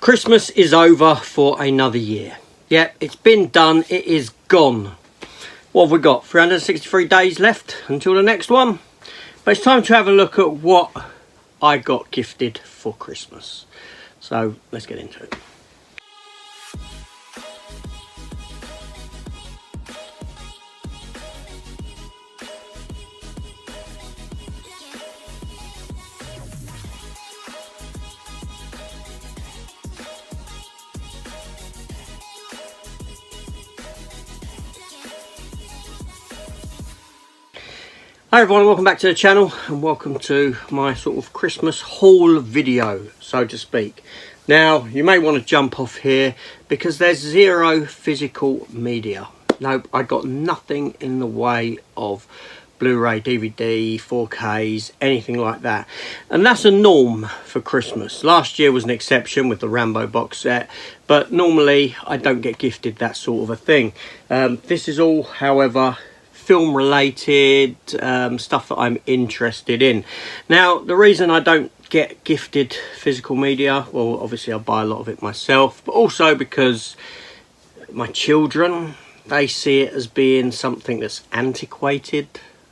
Christmas is over for another year. Yep, it's been done. It is gone. What have we got? 363 days left until the next one. But it's time to have a look at what I got gifted for Christmas. So let's get into it. Hi everyone, welcome back to the channel and welcome to my sort of Christmas haul video, so to speak. Now, you may want to jump off here because there's zero physical media. Nope, I got nothing in the way of Blu-ray, DVD, 4Ks, anything like that. And that's a norm for Christmas. Last year was an exception with the Rambo box set, but normally I don't get gifted that sort of a thing. This is all, however, film related stuff that I'm interested in. Now, the reason I don't get gifted physical media, well, obviously I buy a lot of it myself, but also because my children, they see it as being something that's antiquated,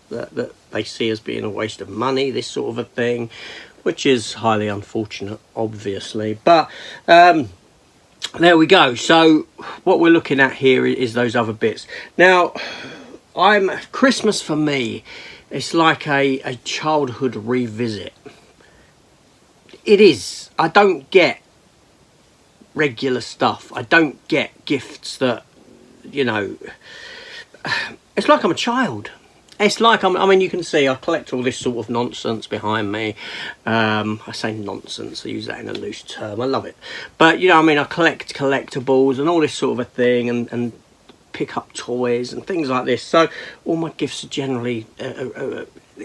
that they see as being a waste of money, this sort of a thing, which is highly unfortunate, obviously. But there we go. So what we're looking at here is those other bits. Now, Christmas for me, it's like a childhood revisit. It is. I don't get regular stuff. I don't get gifts that, you know, it's like I'm a child. It's like I mean, you can see I collect all this sort of nonsense behind me. I say nonsense, I use that in a loose term. I love it. But, you know, I mean, I collect collectibles and all this sort of a thing, and pick up toys and things like this. So all my gifts are generally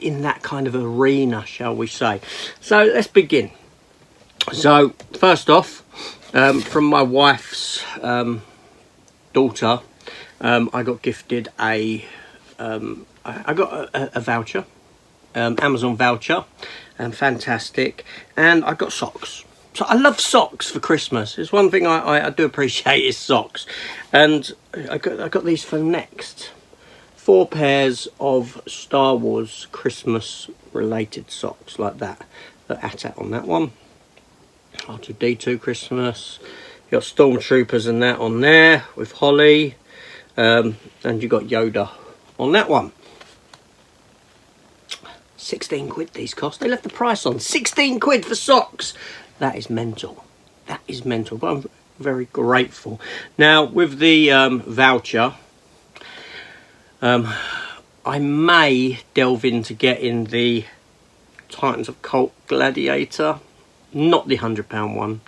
in that kind of arena, shall we say. So let's begin. So first off, from my wife's daughter, I got gifted a voucher, Amazon voucher, fantastic, and I got socks. So I love socks for Christmas. It's one thing I do appreciate is socks. And I got these for Next. 4 pairs of Star Wars Christmas related socks like that. The AT-AT on that one. R2-D2 Christmas. You got Stormtroopers and that on there with Holly. And you got Yoda on that one. 16 quid these cost. They left the price on. 16 quid for socks. That is mental. That is mental. But I'm very grateful. Now, with the voucher, I may delve into getting the Titans of Cult Gladiator. Not the £100 one.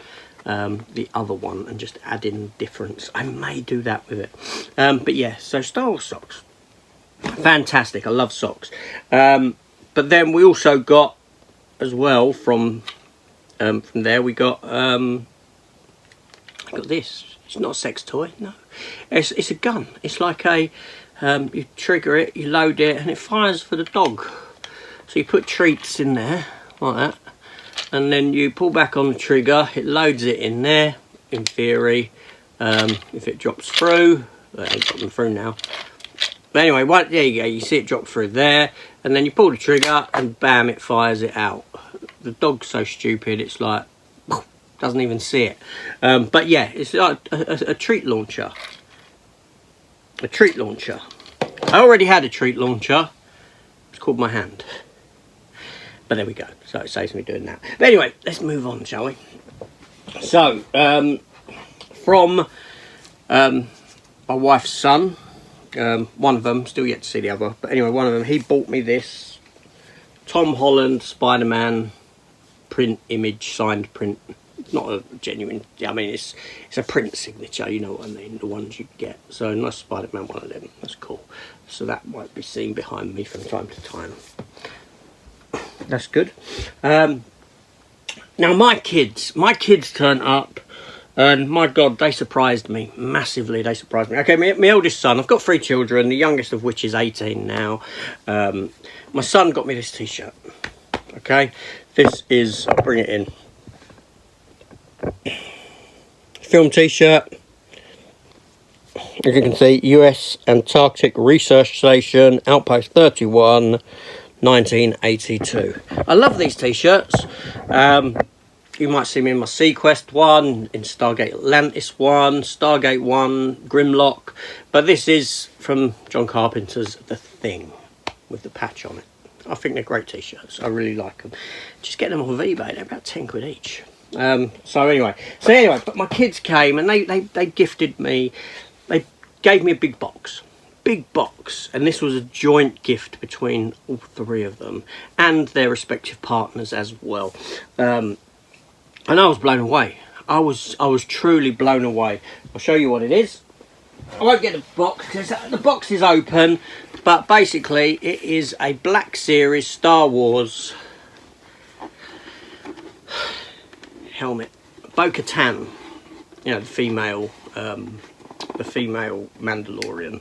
The other one. And just add in difference. I may do that with it. But yeah, so Star Wars socks. Fantastic. I love socks. But then we also got, as well, from there we got I got this. It's not a sex toy, no. It's a gun. It's like a you trigger it, you load it, and it fires for the dog. So you put treats in there like that, and then you pull back on the trigger. It loads it in there. In theory, if it drops through, it ain't dropping through now. But anyway, there you go. You see it drop through there, and then you pull the trigger, and bam, it fires it out. The dog's so stupid, it's like, doesn't even see it. But yeah, it's like a treat launcher. A treat launcher. I already had a treat launcher. It's called my hand. But there we go. So it saves me doing that. But anyway, let's move on, shall we? So, from my wife's son, one of them, still yet to see the other, but anyway, one of them, he bought me this Tom Holland SpiderMan Print image, signed print. It's not a genuine, I mean, it's a print signature, you know what I mean, the ones you get. So nice Spider-Man, one of them. That's cool. So that might be seen behind me from time to time. That's good. Now my kids turn up, and my God, they surprised me massively. They surprised me. Okay, my eldest son, I've got 3 children, the youngest of which is 18 now. My son got me this T-shirt. Okay, this is, I'll bring it in. film t-shirt. As you can see, US Antarctic Research Station, Outpost 31, 1982. I love these t-shirts. You might see me in my Sequest one, in Stargate Atlantis one, Stargate one, Grimlock. But this is from John Carpenter's The Thing, with the patch on it. I think they're great t-shirts. I really like them. Just get them off of eBay. They're about 10 quid each. So anyway, but my kids came and they gifted me. They gave me a big box, and this was a joint gift between all three of them and their respective partners as well. And I was blown away. I was truly blown away. I'll show you what it is. I won't get the box because the box is open, but basically it is a Black Series Star Wars helmet, Bo-Katan. You know, the female Mandalorian.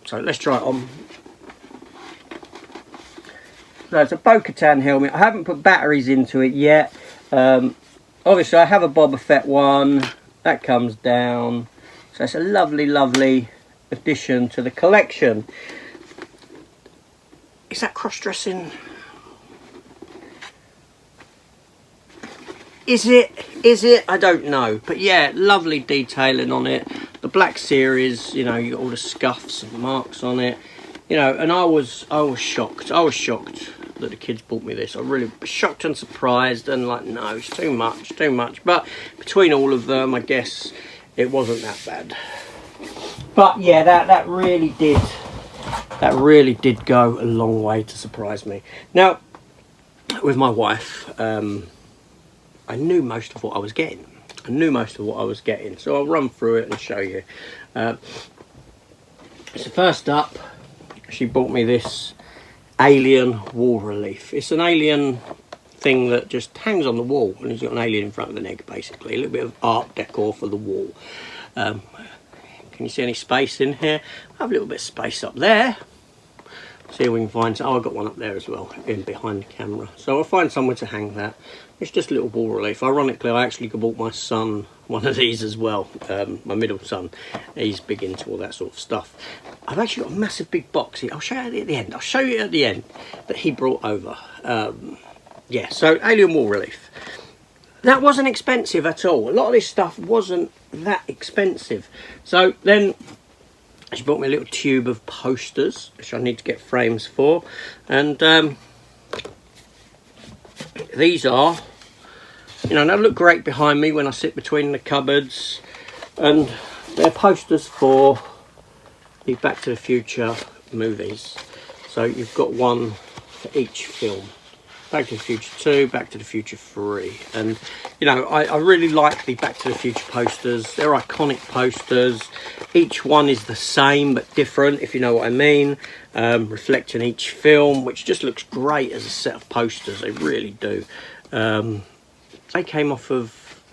So let's try it on. So it's a Bo-Katan helmet. I haven't put batteries into it yet. Obviously I have a Boba Fett one that comes down, so it's a lovely addition to the collection. Is that cross-dressing? Is it? I don't know, but yeah, lovely detailing on it. The Black Series, you know, you got all the scuffs and marks on it, you know, and I was shocked that the kids bought me this. I really was shocked and surprised and like, no, it's too much. But between all of them, I guess it wasn't that bad. But yeah, that really did go a long way to surprise me. Now, with my wife, I knew most of what I was getting. So I'll run through it and show you. So first up, she bought me this alien wall relief. It's an alien thing that just hangs on the wall, and it's got an alien in front of the neck, basically. A little bit of art decor for the wall. Can you see any space in here? I have a little bit of space up there. See if we can find. Oh, I've got one up there as well, in behind the camera. So I'll find somewhere to hang that. It's just a little wall relief. Ironically, I actually bought my son one of these as well. My middle son, he's big into all that sort of stuff. I've actually got a massive big box here. I'll show you at the end. That he brought over. Yeah, so alien wall relief. That wasn't expensive at all. A lot of this stuff wasn't that expensive. So then she bought me a little tube of posters, which I need to get frames for. And these are, you know, they look great behind me when I sit between the cupboards. And they're posters for the Back to the Future movies. So you've got one for each film. Back to the Future 2, Back to the Future 3. And, you know, I really like the Back to the Future posters. They're iconic posters. Each one is the same but different, if you know what I mean. Reflecting each film, which just looks great as a set of posters. They really do. They came off of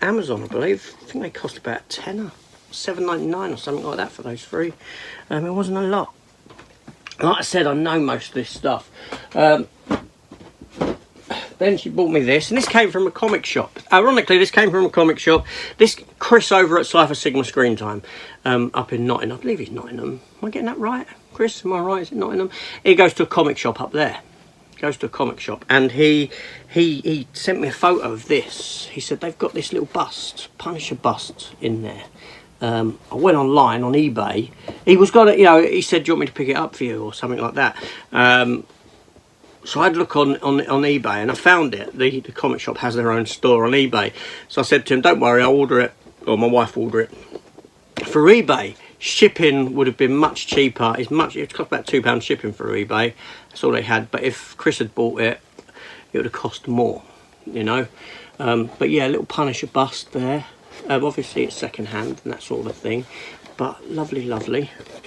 Amazon, I believe. I think they cost about a tenner, $7.99 or something like that for those three. It wasn't a lot. Like I said, I know most of this stuff. Then she bought me this, and this came from a comic shop. Ironically, this came from a comic shop. This Chris over at Cypher Sigma Screen Time, up in Nottingham. I believe he's Nottingham. Am I getting that right, Chris? Am I right? Is it Nottingham? He goes to a comic shop up there. And he sent me a photo of this. He said they've got this little bust, Punisher bust, in there. I went online on eBay. He was got it, you know. He said, "Do you want me to pick it up for you?" or something like that. So I'd look on eBay, and I found it. The comic shop has their own store on eBay. So I said to him, "Don't worry, I'll order it, or my wife will order it for eBay." Shipping would have been much cheaper. It cost about £2 shipping for eBay. That's all they had. But if Chris had bought it, it would have cost more, you know. But yeah, a little Punisher bust there. Obviously it's second hand and that sort of thing, but lovely.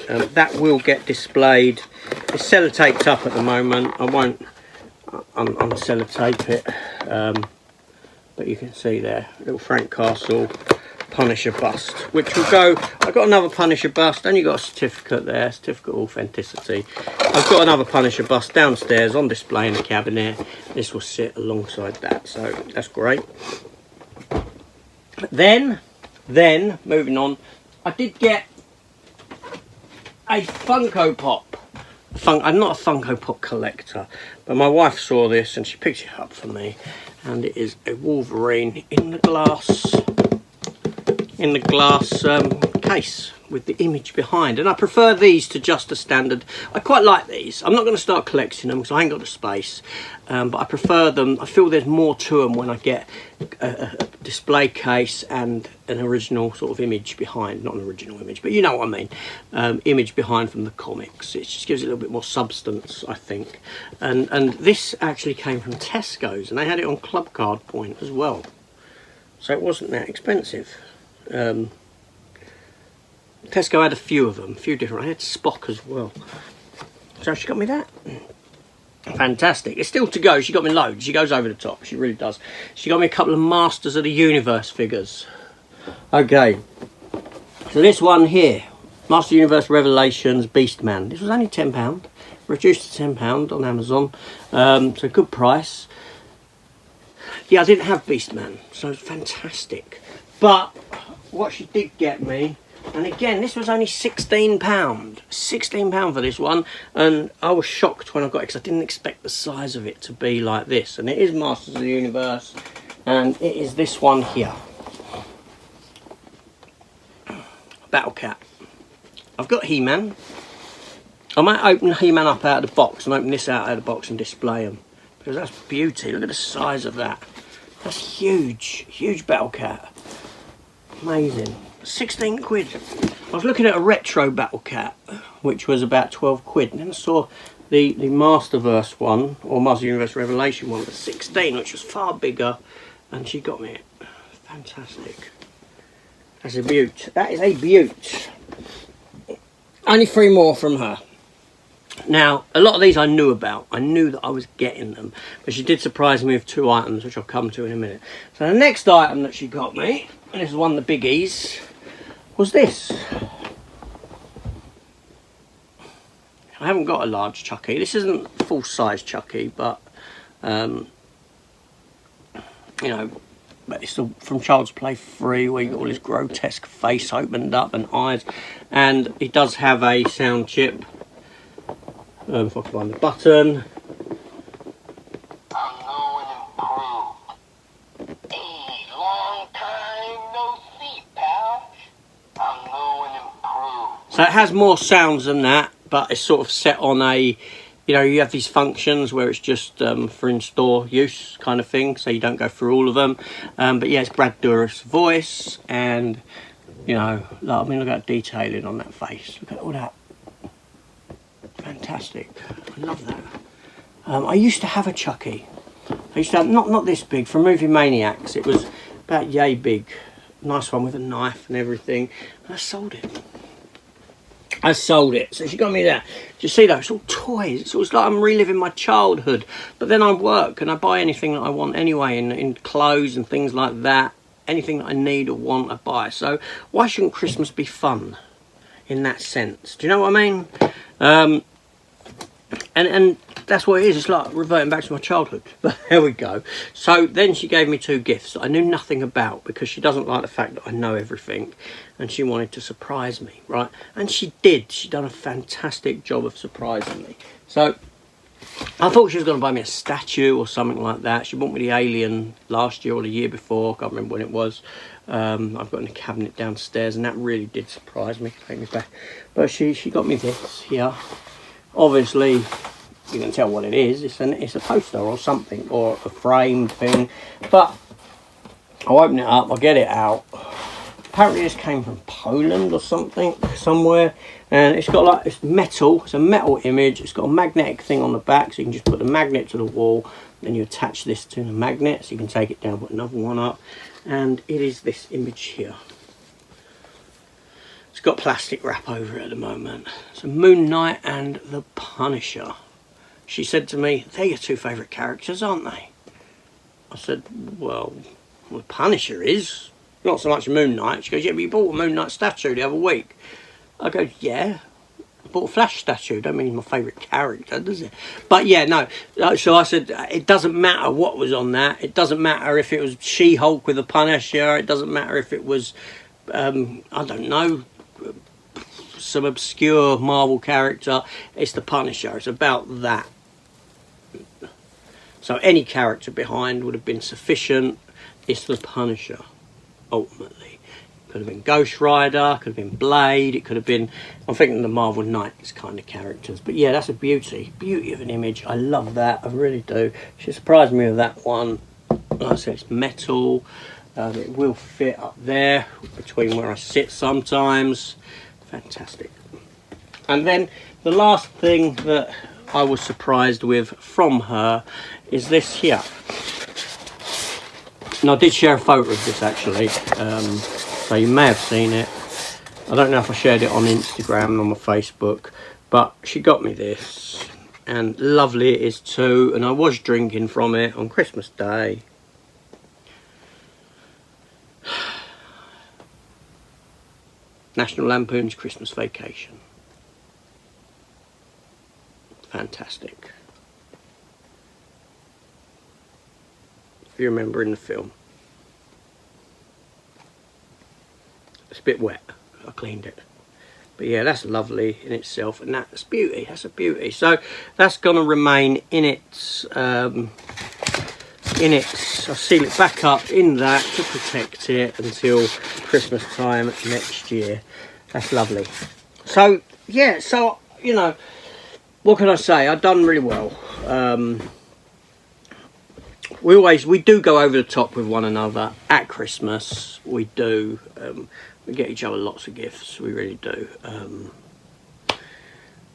That will get displayed. It's sellotaped up at the moment. I won't unsellotape it, but you can see there, little Frank Castle Punisher bust, which will go. I've got another Punisher bust, and you got a certificate there, certificate of authenticity. I've got another Punisher bust downstairs on display in the cabinet. This will sit alongside that, so that's great. Then moving on, I did get a Funko Pop. I'm not a Funko Pop collector, but my wife saw this and she picked it up for me, and it is a Wolverine in the glass case with the image behind. And I prefer these to just a standard. I quite like these. I'm not going to start collecting them because I ain't got the space, but I prefer them. I feel there's more to them when I get a display case and an original sort of image behind. Not an original image, but you know what I mean. Image behind from the comics. It just gives it a little bit more substance, I think. And this actually came from Tesco's, and they had it on Club Card Point as well, so it wasn't that expensive. Tesco had a few of them, a few different. I had Spock as well. So she got me that. Fantastic. It's still to go. She got me loads. She goes over the top. She really does. She got me a couple of Masters of the Universe figures. Okay. So this one here, Master of the Universe Revelations Beastman. This was only £10. Reduced to £10 on Amazon. So good price. Yeah, I didn't have Beastman, so it's fantastic. But what she did get me, and again, this was only £16. £16 for this one, and I was shocked when I got it because I didn't expect the size of it to be like this. And it is Masters of the Universe, and it is this one here. Battle Cat. I've got He-Man. I might open He-Man up out of the box and open this out of the box and display them, because that's beauty. Look at the size of that. That's huge. Huge Battle Cat. Amazing. 16 quid. I was looking at a retro Battle Cat, which was about 12 quid, and then I saw the Masterverse one, or Master Universe Revelation one, for 16, which was far bigger, and she got me it. Fantastic. That's a beaut. That is a beaut. Only 3 more from her. Now, a lot of these I knew about. I knew that I was getting them, but she did surprise me with 2 items, which I'll come to in a minute. So the next item that she got me, and this is one of the biggies, was this. I haven't got a large Chucky. This isn't full-size Chucky, but you know, but it's from Child's Play 3, where you got all his grotesque face opened up and eyes, and he does have a sound chip. If I can find the button. I'm new and improved. Hey, long time no see, pal. I'm new and improved. So it has more sounds than that, but it's sort of set on a, you know, you have these functions where it's just for in-store use kind of thing, so you don't go through all of them. But yeah, it's Brad Dourif's voice, and you know, I mean, look at that detailing on that face. Look at all that. Fantastic. I love that. I used to have a Chucky. I used to have, not this big, from Movie Maniacs. It was about yay big. Nice one with a knife and everything. And I sold it. I sold it. So she got me that. Do you see that? It's all toys. It's like I'm reliving my childhood. But then I work and I buy anything that I want anyway, in clothes and things like that. Anything that I need or want, I buy. So why shouldn't Christmas be fun in that sense? Do you know what I mean? And that's what it is. It's like reverting back to my childhood. But there we go. So then she gave me 2 gifts that I knew nothing about, because she doesn't like the fact that I know everything, and she wanted to surprise me, right? And she did. She done a fantastic job of surprising me. So I thought she was going to buy me a statue or something like that. She bought me the Alien last year or the year before. I can't remember when it was. I've got in a cabinet downstairs, and that really did surprise me. Take me back. But she got me this here. Obviously, you can tell what it is. It's a poster or something, or a framed thing. But I'll open it up. I'll get it out. Apparently this came from Poland or something, somewhere. And it's got like, it's metal. It's a metal image. It's got a magnetic thing on the back, so you can just put the magnet to the wall. Then you attach this to the magnet, so you can take it down, put another one up. And it is this image here. It's got plastic wrap over it at the moment. So Moon Knight and the Punisher. She said to me, they're your 2 favourite characters, aren't they? I said, well, the Punisher is. not so much Moon Knight. She goes, yeah, but you bought a Moon Knight statue the other week. I go, yeah, I bought a Flash statue. Don't mean he's my favourite character, does it? But yeah, no. So I said, it doesn't matter what was on that. It doesn't matter if it was She-Hulk with a Punisher. It doesn't matter if it was, I don't know, some obscure Marvel character. It's the Punisher. It's about that. So any character behind would have been sufficient. It's the Punisher, ultimately. Could have been Ghost Rider, could have been Blade, it could have been, I'm thinking the Marvel Knights kind of characters. But yeah, that's a beauty of an image. I love that, I really do. She surprised me with that one. Like I said, it's metal. It will fit up there between where I sit sometimes. Fantastic. And then the last thing that I was surprised with from her is this here. And I did share a photo of this actually, so you may have seen it. I don't know if I shared it on Instagram and on my Facebook, but she got me this, and lovely it is too, and I was drinking from it on Christmas Day. National Lampoon's Christmas Vacation. Fantastic. If you remember in the film. It's a bit wet. I cleaned it. But yeah, that's lovely in itself, and that's beauty. That's a beauty. So that's going to remain in its I'll seal it back up in that to protect it until Christmas time next year. That's lovely. So yeah, so you know, what can I say? I've done really well. We do go over the top with one another at Christmas. We do. We get each other lots of gifts. We really do.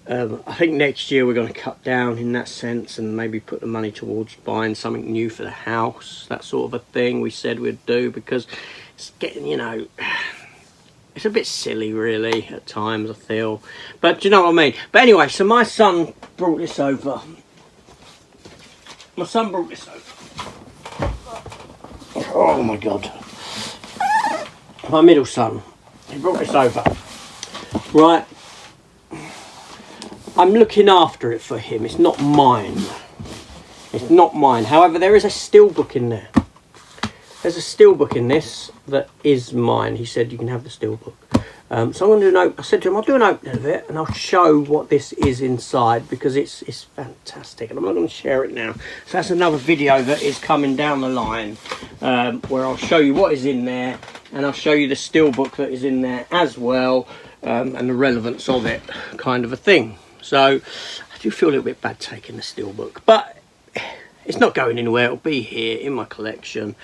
I think next year we're going to cut down in that sense and maybe put the money towards buying something new for the house. That sort of a thing we said we'd do, because it's getting, you know, it's a bit silly really at times, I feel. But do you know what I mean? But anyway, so my son brought this over. Oh my God. My middle son. He brought this over. Right. I'm looking after it for him. It's not mine. It's not mine. However, there is a steelbook in there. There's a steelbook in this that is mine. He said you can have the steelbook. So I'm going to do an open. I said to him, I'll do an opening of it and I'll show what this is inside, because it's fantastic. And I'm not going to share it now. So that's another video that is coming down the line, where I'll show you what is in there, and I'll show you the steelbook that is in there as well, and the relevance of it, kind of a thing. So I do feel a little bit bad taking the steelbook, but it's not going anywhere. It'll be here in my collection.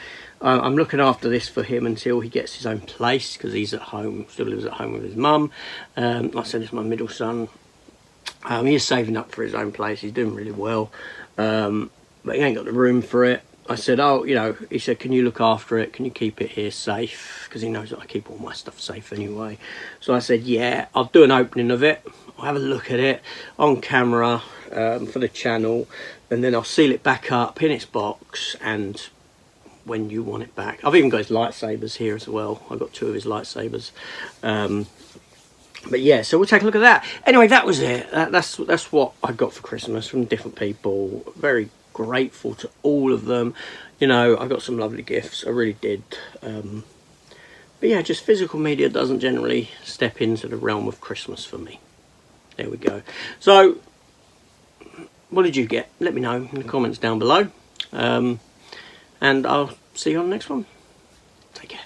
I'm looking after this for him until he gets his own place, because he's at home, still lives at home with his mum. Like I said, it's my middle son. He is saving up for his own place. He's doing really well, but he ain't got the room for it. I said, oh, you know, he said, can you look after it? Can you keep it here safe? Because he knows that I keep all my stuff safe anyway. So I said, yeah, I'll do an opening of it. I'll have a look at it on camera for the channel, and then I'll seal it back up in its box, and when you want it back. I've even got his lightsabers here as well. I've got 2 of his lightsabers. But yeah, so we'll take a look at that. Anyway, that was it. That's what I got for Christmas from different people. Very grateful to all of them. You know, I got some lovely gifts. I really did. But yeah, just physical media doesn't generally step into the realm of Christmas for me. There we go. So, what did you get? Let me know in the comments down below. And I'll see you on the next one. Take care.